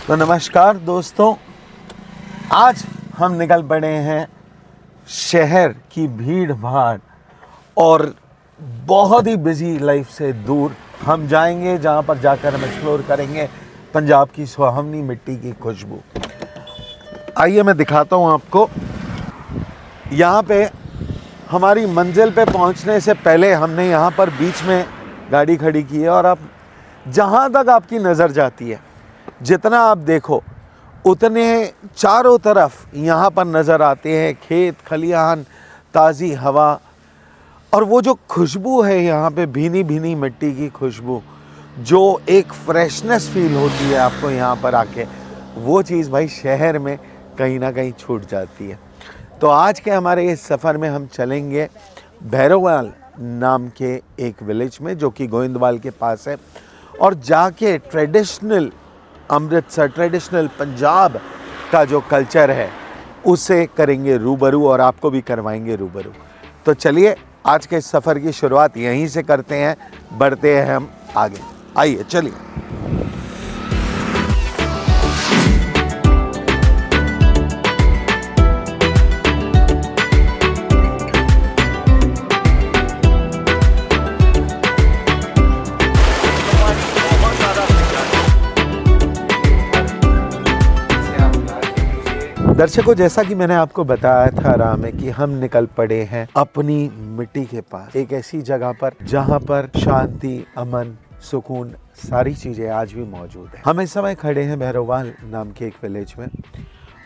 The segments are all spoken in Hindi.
तो नमस्कार दोस्तों, आज हम निकल पड़े हैं शहर की भीड़ भाड़ और बहुत ही बिजी लाइफ से दूर। हम जाएंगे जहां पर जाकर हम एक्सप्लोर करेंगे पंजाब की सुहावनी मिट्टी की खुशबू। आइए मैं दिखाता हूं आपको। यहाँ पे हमारी मंजिल पे पहुंचने से पहले हमने यहाँ पर बीच में गाड़ी खड़ी की है और अब जहाँ तक आपकी नज़र जाती है, जितना आप देखो उतने चारों तरफ यहाँ पर नज़र आते हैं खेत खलिहान, ताज़ी हवा और वो जो खुशबू है यहाँ पे भीनी भीनी मिट्टी की खुशबू, जो एक फ्रेशनेस फील होती है आपको यहाँ पर आके, वो चीज़ भाई शहर में कहीं ना कहीं छूट जाती है। तो आज के हमारे इस सफ़र में हम चलेंगे भैरोवाल नाम के एक विलेज में जो कि गोविंदवाल के पास है, और जाके ट्रेडिशनल अमृतसर, ट्रेडिशनल पंजाब का जो कल्चर है उसे करेंगे रूबरू और आपको भी करवाएंगे रूबरू। तो चलिए आज के सफ़र की शुरुआत यहीं से करते हैं, बढ़ते हैं हम आगे। आइए चलिए। दर्शकों, जैसा कि मैंने आपको बताया था राह में कि हम निकल पड़े हैं अपनी मिट्टी के पास, एक ऐसी जगह पर जहां पर शांति, अमन, सुकून सारी चीज़ें आज भी मौजूद है। हम इस समय खड़े हैं भैरोवाल नाम के एक विलेज में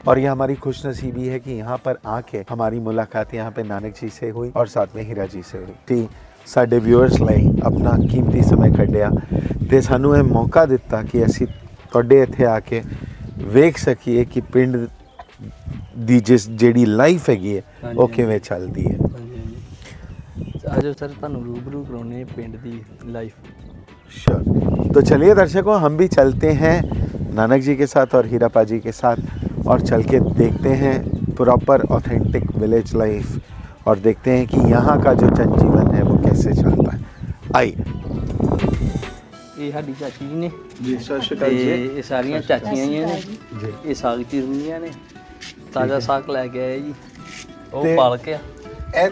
और ये हमारी खुशनसीबी है कि यहाँ पर आके हमारी मुलाकात यहाँ पे नानक जी से हुई और साथ में हीरा जी से हुई। साडे व्यूअर्स ਲਈ अपना कीमती समय ਕੱਢਿਆ ਤੇ ਸਾਨੂੰ ਇਹ मौका ਦਿੱਤਾ कि ਅਸੀਂ ਤੁਹਾਡੇ ਇੱਥੇ ਆ ਕੇ ਵੇਖ ਸਕੀਏ ਕਿ ਪਿੰਡ ਦੀ ਜਿਸ ਜਿਹੜੀ ਲਾਈਫ ਹੈਗੀ ਹੈ ਉਹ ਕਿਵੇਂ ਚੱਲਦੀ ਹੈ। आजो सर ਤੁਹਾਨੂੰ रूबरू कराने पिंड दी लाइफ। श्योर। तो चलिए दर्शकों, हम भी चलते हैं नानक जी के साथ और हीरापा जी के साथ और चल के देखते हैं प्रॉपर ऑथेंटिक विलेज लाइफ और देखते हैं कि यहाँ का जो जनजीवन है वो कैसे चलता है। आइए। ये साडी चाची जी ने जी, सत श्री अकाल जी। ये सारियां चाचियां ही ने जी। ये साग चीरनियां ने ताज़ा साग लैके आए जी, ਉਹ ਤੇ ਪਾਲ ਕੇ ਇਹ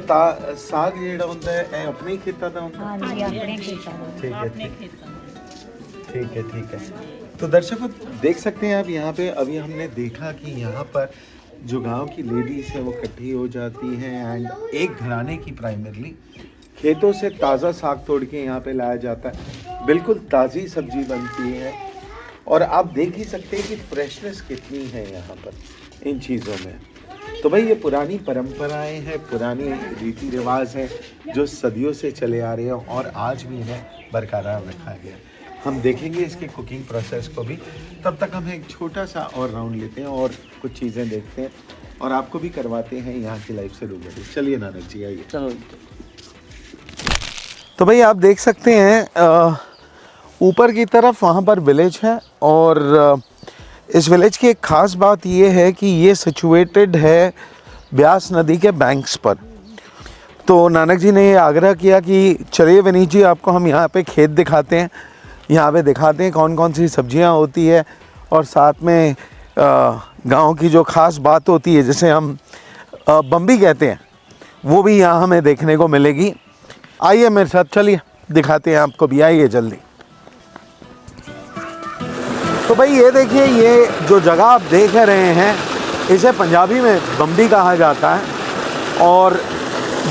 ਸਾਗ ਜਿਹੜਾ ਹੁੰਦਾ ਹੈ ਇਹ ਆਪਣੇ ਖੇਤਾਂ ਦਾ ਹੁੰਦਾ है? हाँ जी, अपने खेतों में। ठीक है, ठीक है। तो दर्शकों देख सकते हैं आप यहाँ पे, अभी हमने देखा कि यहाँ पर जो गांव की लेडीज है वो इकट्ठी हो जाती हैं एंड एक घराने की प्राइमरली खेतों से ताज़ा साग तोड़ के यहाँ पे लाया जाता है। बिल्कुल ताज़ी सब्जी बनती है और आप देख ही सकते हैं कि फ्रेशनेस कितनी है यहाँ पर इन चीज़ों में। तो भाई ये पुरानी परंपराएं हैं, पुरानी रीति रिवाज हैं जो सदियों से चले आ रहे हैं और आज भी इन्हें बरकरार रखा गया। हम देखेंगे इसके कुकिंग प्रोसेस को भी, तब तक हम एक छोटा सा और राउंड लेते हैं और कुछ चीज़ें देखते हैं और आपको भी करवाते हैं यहाँ की लाइफ से रूबरू। चलिए नानक जी आइए। चलो। तो भाई आप देख सकते हैं ऊपर की तरफ वहाँ पर विलेज है और इस विलेज की एक ख़ास बात ये है कि ये सिचुएटेड है ब्यास नदी के बैंक्स पर। तो नानक जी ने ये आग्रह किया कि चलिए विनीत जी, आपको हम यहाँ पे खेत दिखाते हैं, यहाँ पे दिखाते हैं कौन कौन सी सब्जियाँ होती है और साथ में गांव की जो ख़ास बात होती है जिसे हम बम्बी कहते हैं वो भी यहाँ हमें देखने को मिलेगी। आइए मेरे साथ, चलिए दिखाते हैं आपको भी, आइए जल्दी। तो भाई ये देखिए, ये जो जगह आप देख रहे हैं इसे पंजाबी में बम्बी कहा जाता है और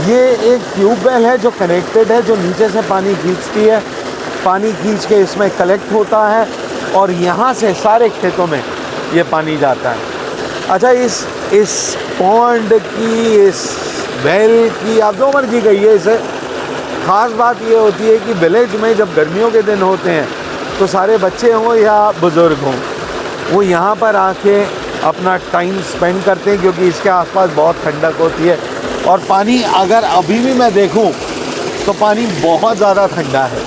ये एक ट्यूबवेल है जो कनेक्टेड है, जो नीचे से पानी खींचती है, पानी खींच के इसमें कलेक्ट होता है और यहाँ से सारे खेतों में ये पानी जाता है। अच्छा, इस पॉन्ड की, इस वेल की, आप जो मर्जी कहिए इसे, ख़ास बात ये होती है कि विलेज में जब गर्मियों के दिन होते हैं तो सारे बच्चे हों या बुज़ुर्ग हों, वो यहाँ पर आके अपना टाइम स्पेंड करते हैं क्योंकि इसके आसपास बहुत ठंडक होती है और पानी अगर अभी भी मैं देखूँ तो पानी बहुत ज़्यादा ठंडा है।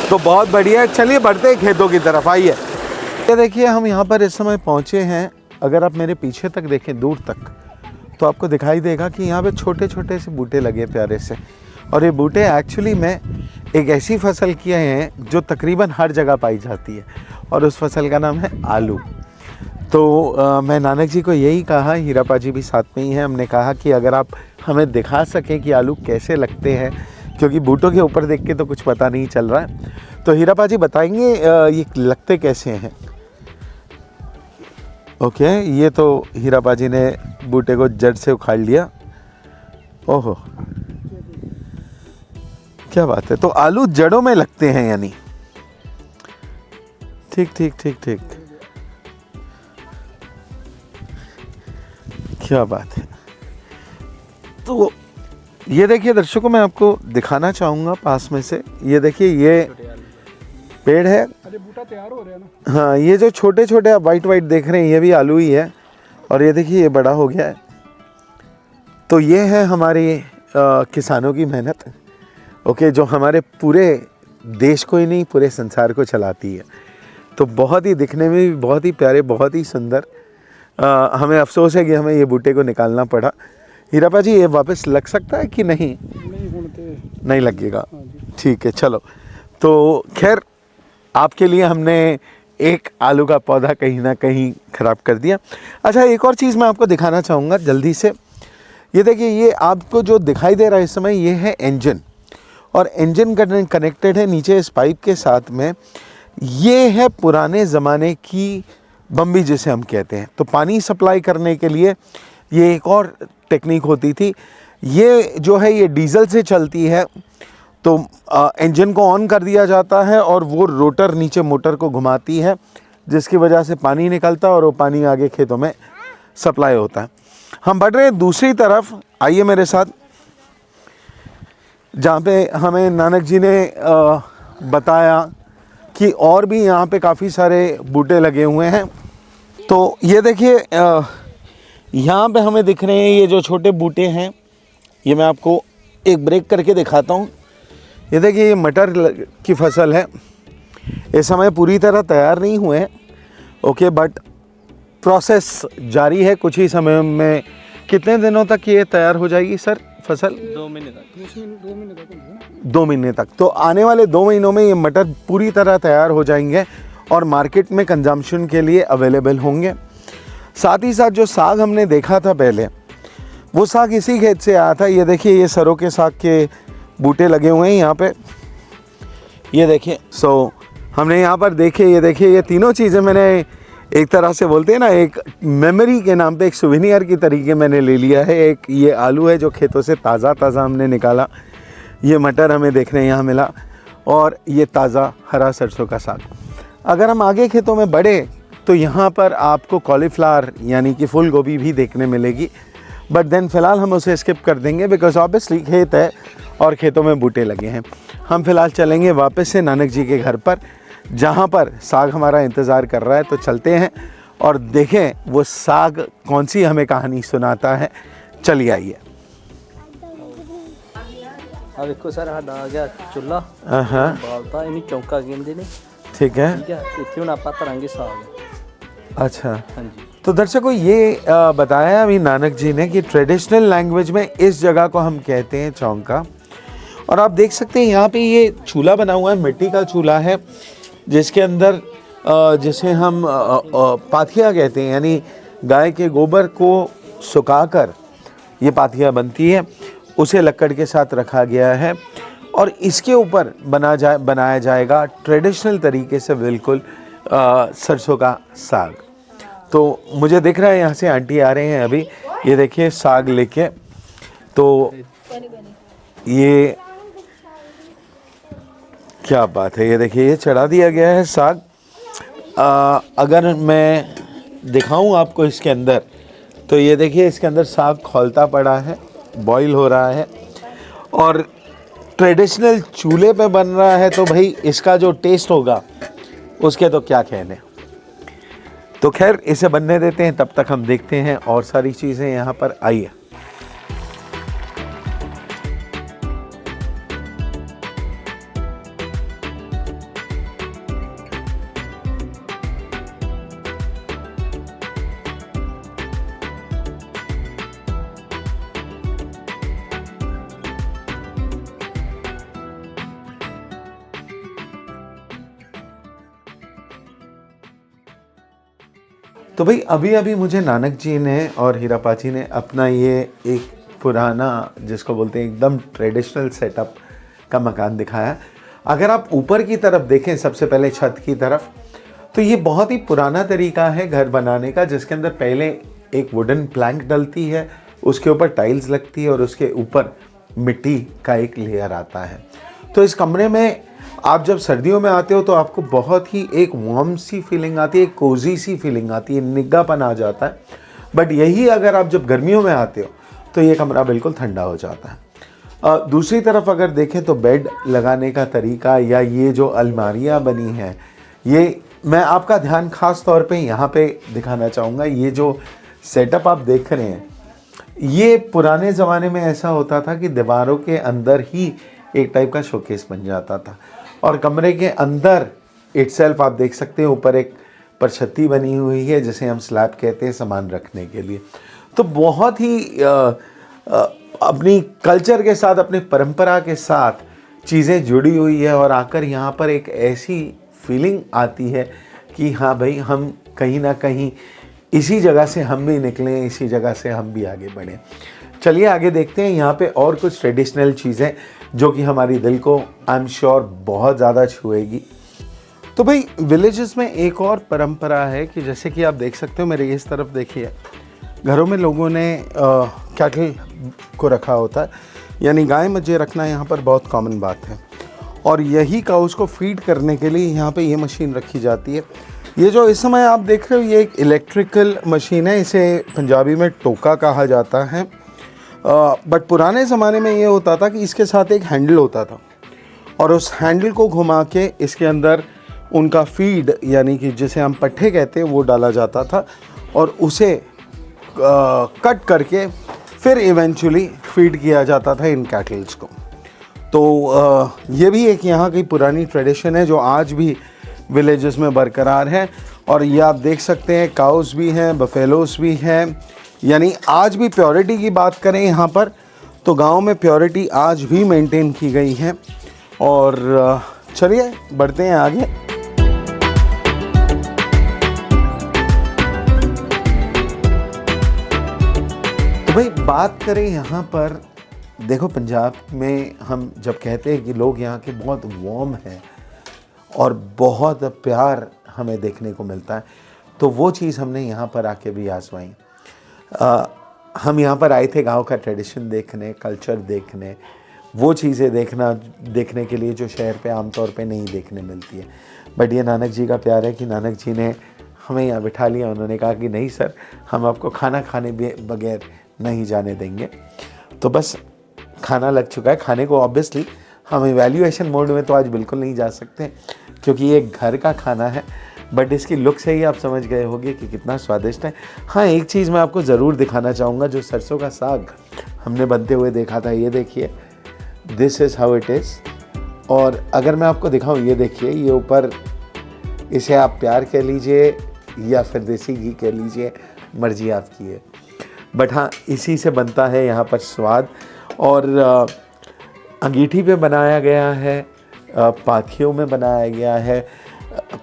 तो बहुत बढ़िया है। चलिए बढ़ते हैं खेतों की तरफ, आइए। ये देखिए, हम यहाँ पर इस समय पहुँचे हैं। अगर आप मेरे पीछे तक देखें, दूर तक, तो आपको दिखाई देगा कि यहाँ पे छोटे छोटे से बूटे लगे प्यारे से, और ये बूटे एक्चुअली में एक ऐसी फसल किए हैं जो तकरीबन हर जगह पाई जाती है और उस फसल का नाम है आलू। तो मैं नानक जी को यही कहा, हीरापा जी भी साथ में ही हैं, हमने कहा कि अगर आप हमें दिखा सकें कि आलू कैसे लगते हैं, क्योंकि बूटों के ऊपर देख के तो कुछ पता नहीं चल रहा है, तो हीरापा जी बताएंगे ये लगते कैसे हैं। ओके, ये तो हीरापा जी ने बूटे को जड़ से उखाड़ लिया। ओहो, क्या बात है, तो आलू जड़ों में लगते हैं यानी। ठीक ठीक ठीक ठीक, क्या बात है। तो ये देखिए दर्शकों, मैं आपको दिखाना चाहूँगा पास में से। ये देखिए, ये पेड़ है। अरे बूटा तैयार हो रहा है ना। हाँ, ये जो छोटे छोटे आप वाइट वाइट देख रहे हैं, ये भी आलू ही है। और ये देखिए, ये बड़ा हो गया है। तो ये है हमारे किसानों की मेहनत, ओके, जो हमारे पूरे देश को ही नहीं, पूरे संसार को चलाती है। तो बहुत ही दिखने में भी बहुत ही प्यारे, बहुत ही सुंदर। हमें अफसोस है कि हमें ये बूटे को निकालना पड़ा। हीरापा जी, ये वापस लग सकता है कि नहीं? नहीं लगेगा। ठीक है, चलो। तो खैर, आपके लिए हमने एक आलू का पौधा कहीं ना कहीं ख़राब कर दिया। अच्छा, एक और चीज़ मैं आपको दिखाना चाहूँगा जल्दी से। ये देखिए, ये आपको जो दिखाई दे रहा है इस समय, ये है इंजन। और इंजन कनेक्टेड है नीचे इस पाइप के साथ में। ये है पुराने ज़माने की बम्बी, जिसे हम कहते हैं। तो पानी सप्लाई करने के लिए ये एक और टेक्निक होती थी। ये जो है, ये डीजल से चलती है। तो इंजन को ऑन कर दिया जाता है और वो रोटर नीचे मोटर को घुमाती है, जिसकी वजह से पानी निकलता है और वो पानी आगे खेतों में सप्लाई होता है। हम बढ़ रहे हैं दूसरी तरफ, आइए मेरे साथ, जहाँ पे हमें नानक जी ने बताया कि और भी यहाँ पे काफ़ी सारे बूटे लगे हुए हैं। तो ये देखिए, यहाँ पे हमें दिख रहे हैं ये जो छोटे बूटे हैं। ये मैं आपको एक ब्रेक करके दिखाता हूँ। ये देखिए, ये मटर की फसल है। इस समय पूरी तरह तैयार नहीं हुए हैं, ओके, बट प्रोसेस जारी है। कुछ ही समय में, कितने दिनों तक ये तैयार हो जाएगी सर फसल? 2 महीने तक। 2 महीने तक। तो आने वाले 2 महीनों में ये मटर पूरी तरह तैयार हो जाएंगे और मार्केट में कंजम्पशन के लिए अवेलेबल होंगे। साथ ही साथ जो साग हमने देखा था पहले, वो साग इसी खेत से आया था। ये देखिए, ये सरों के साग के बूटे लगे हुए हैं यहाँ पे, ये देखिए। सो हमने यहाँ पर देखे, ये देखिए, ये तीनों चीज़ें मैंने एक तरह से बोलते हैं ना, एक मेमोरी के नाम पे, एक सुवेनियर की तरीके मैंने ले लिया है। एक ये आलू है जो खेतों से ताज़ा ताज़ा हमने निकाला। ये मटर हमें देखने यहाँ मिला, और ये ताज़ा हरा सरसों का साग। अगर हम आगे खेतों में बढ़े तो यहाँ पर आपको कॉलीफ्लावर यानी कि फूल गोभी भी देखने मिलेगी, बट देन फ़िलहाल हम उसे स्किप कर देंगे, बिकॉज ऑब्वियसली खेत है और खेतों में बूटे लगे हैं। हम फ़िलहाल चलेंगे वापस से नानक जी के घर पर, जहाँ पर साग हमारा इंतज़ार कर रहा है। तो चलते हैं और देखें वो साग कौन सी हमें कहानी सुनाता है। चलिए आइए। ਆ ਵੇਖੋ ਸਰ, ਸਾਡਾ ਆ ਗਿਆ ਚੁੱਲ੍ਹਾ हाँ, ਬਾਲਤਾ, ਇਹਨੂੰ ਚੌਂਕਾ ਕਹਿੰਦੇ ਨੇ। ठीक है। ਠੀਕ ਹੈ, ਇੱਥੇ ਹੁਣ ਆਪਾਂ ਧਰਾਂਗੇ ਸਾਗ। अच्छा, ਹਾਂਜੀ। तो दर्शकों, ये बताया अभी नानक जी ने कि ट्रेडिशनल लैंग्वेज में इस जगह को हम कहते हैं चौंका। और आप देख सकते हैं यहाँ पे ये चूल्हा बना हुआ है, मिट्टी का चूल्हा है, जिसके अंदर जिसे हम पाथिया कहते हैं, यानी गाय के गोबर को सुखाकर ये पाथिया बनती है, उसे लकड़ के साथ रखा गया है। और इसके ऊपर बनाया जाएगा ट्रेडिशनल तरीके से बिल्कुल सरसों का साग। तो मुझे दिख रहा है यहाँ से आंटी आ रहे हैं अभी, ये देखिए साग लेके। तो ये क्या बात है, ये देखिए, ये चढ़ा दिया गया है साग। अगर मैं दिखाऊं आपको इसके अंदर, तो ये देखिए, इसके अंदर साग खौलता पड़ा है, बॉईल हो रहा है, और ट्रेडिशनल चूल्हे पे बन रहा है। तो भाई इसका जो टेस्ट होगा उसके तो क्या कहने। तो खैर, इसे बनने देते हैं, तब तक हम देखते हैं और सारी चीज़ें यहाँ पर। आइए। तो भाई अभी अभी मुझे नानक जी ने और हीरापाची ने अपना ये एक पुराना, जिसको बोलते हैं एकदम ट्रेडिशनल सेटअप का मकान दिखाया। अगर आप ऊपर की तरफ देखें, सबसे पहले छत की तरफ, तो ये बहुत ही पुराना तरीका है घर बनाने का, जिसके अंदर पहले एक वुडन प्लैंक डलती है, उसके ऊपर टाइल्स लगती है और उसके ऊपर मिट्टी का एक लेयर आता है। तो इस कमरे में आप जब सर्दियों में आते हो तो आपको बहुत ही एक वार्म सी फीलिंग आती है, एक कोजी सी फीलिंग आती है, निगाहपन आ जाता है। बट यही अगर आप जब गर्मियों में आते हो तो ये कमरा बिल्कुल ठंडा हो जाता है। दूसरी तरफ अगर देखें तो बेड लगाने का तरीका या ये जो अलमारियाँ बनी हैं, ये मैं आपका ध्यान खास तौर पे यहाँ पे दिखाना चाहूँगा। ये जो सेटअप आप देख रहे हैं, ये पुराने ज़माने में ऐसा होता था कि दीवारों के अंदर ही एक टाइप का शोकेस बन जाता था और कमरे के अंदर इटसेल्फ आप देख सकते हैं ऊपर एक परछत्ती बनी हुई है, जिसे हम स्लैब कहते हैं, सामान रखने के लिए। तो बहुत ही अपनी कल्चर के साथ, अपनी परंपरा के साथ चीज़ें जुड़ी हुई है और आकर यहाँ पर एक ऐसी फीलिंग आती है कि हाँ भाई, हम कहीं ना कहीं इसी जगह से हम भी निकलें, इसी जगह से हम भी आगे बढ़ें। चलिए आगे देखते हैं यहाँ पे और कुछ ट्रेडिशनल चीज़ें जो कि हमारी दिल को आई एम श्योर बहुत ज़्यादा छुएगी। तो भाई विलेजेस में एक और परंपरा है कि जैसे कि आप देख सकते हो, मेरे इस तरफ देखिए, घरों में लोगों ने कैटल को रखा होता है, यानी गाय मज्जे रखना यहाँ पर बहुत कॉमन बात है। और यही काउस को फीड करने के लिए यहाँ पे ये मशीन रखी जाती है। ये जो इस समय आप देख रहे हो, ये एक इलेक्ट्रिकल मशीन है, इसे पंजाबी में टोका कहा जाता है। बट पुराने ज़माने में ये होता था कि इसके साथ एक हैंडल होता था और उस हैंडल को घुमा के इसके अंदर उनका फीड, यानी कि जिसे हम पट्ठे कहते हैं, वो डाला जाता था और उसे कट करके फिर इवेंचुअली फीड किया जाता था इन कैटल्स को। तो ये भी एक यहाँ की पुरानी ट्रेडिशन है जो आज भी विलेजेस में बरकरार है। और ये आप देख सकते हैं, काउस भी हैं, बफेलोस भी हैं, यानी आज भी प्योरिटी की बात करें यहाँ पर तो गांव में प्योरिटी आज भी मेंटेन की गई है। और चलिए बढ़ते हैं आगे। तो भाई बात करें यहाँ पर, देखो पंजाब में हम जब कहते हैं कि लोग यहाँ के बहुत वार्म हैं और बहुत प्यार हमें देखने को मिलता है, तो वो चीज़ हमने यहाँ पर आके भी आजमाई। हम यहाँ पर आए थे गांव का ट्रेडिशन देखने, कल्चर देखने, वो चीज़ें देखने के लिए जो शहर पे आमतौर पे नहीं देखने मिलती है। बट ये नानक जी का प्यार है कि नानक जी ने हमें यहाँ बिठा लिया। उन्होंने कहा कि नहीं सर, हम आपको खाना खाने बगैर नहीं जाने देंगे। तो बस खाना लग चुका है। खाने को ऑब्वियसली हम इवैल्यूएशन मोड में तो आज बिल्कुल नहीं जा सकते क्योंकि ये घर का खाना है, बट इसकी लुक से ही आप समझ गए होंगे कि कितना स्वादिष्ट है। हाँ, एक चीज़ मैं आपको ज़रूर दिखाना चाहूँगा, जो सरसों का साग हमने बनते हुए देखा था, ये देखिए, this is how it is. और अगर मैं आपको दिखाऊँ, ये देखिए, ये ऊपर, इसे आप प्यार कह लीजिए या फिर देसी घी कह लीजिए, मर्जी आपकी है। बट हाँ, इसी से बनता है यहाँ पर स्वाद। और अंगीठी पे बनाया गया है, पाथियों में बनाया गया है,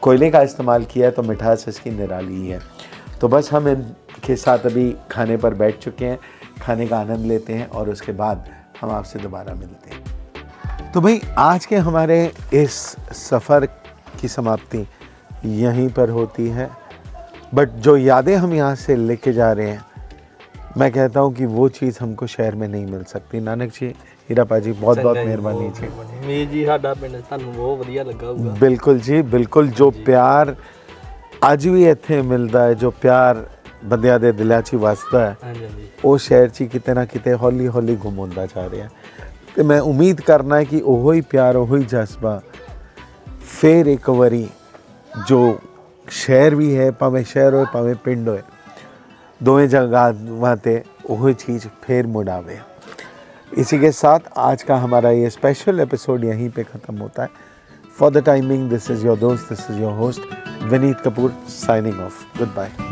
कोयले का इस्तेमाल किया है, तो मिठास इसकी निराली है। तो बस हम इनके साथ अभी खाने पर बैठ चुके हैं, खाने का आनंद लेते हैं और उसके बाद हम आपसे दोबारा मिलते हैं। तो भाई आज के हमारे इस सफ़र की समाप्ति यहीं पर होती है, बट जो यादें हम यहाँ से लेके जा रहे हैं, मैं कहता हूँ कि वो चीज़ हमको शहर में नहीं मिल सकती। नानक जी, हीरापाजी, बहुत बहुत मेहरबानी जी। मीर जी, साडा पिंड ਤੁਹਾਨੂੰ बहुत ਵਧੀਆ ਲੱਗਾ ਹੋਊਗਾ। बिल्कुल जी, बिल्कुल। जो प्यार ਅੱਜ ਵੀ ਇੱਥੇ ਮਿਲਦਾ ਹੈ, ਜੋ ਪਿਆਰ ਬੰਦਿਆਂ ਦੇ ਦਿਲਾਂ 'ਚ ਵਸਦਾ ਹੈ, ਉਹ ਸ਼ਹਿਰ 'ਚ ਕਿਤੇ ਨਾ ਕਿਤੇ ਹੌਲੀ ਹੌਲੀ ਗੁੰਮ ਹੁੰਦਾ ਜਾ ਰਿਹਾ। ਤੇ ਮੈਂ ਉਮੀਦ ਕਰਨਾ ਹੈ ਕਿ ਉਹੋ ਹੀ ਪਿਆਰ, ਉਹੋ ਹੀ ਜਜ਼ਬਾ ਫਿਰ ਇੱਕ ਵਾਰੀ ਜੋ ਸ਼ਹਿਰ ਵੀ ਹੈ, ਭਾਵੇਂ ਸ਼ਹਿਰ ਹੋਏ ਭਾਵੇਂ ਪਿੰਡ ਹੋਏ, दोवें जगहों पे वही चीज़ फिर मुड़ आवे। इसी के साथ आज का हमारा ये स्पेशल एपिसोड यहीं पे ख़त्म होता है। For the timing, this is your दोस्त, this is your host Vineet Kapoor, signing off. Good bye.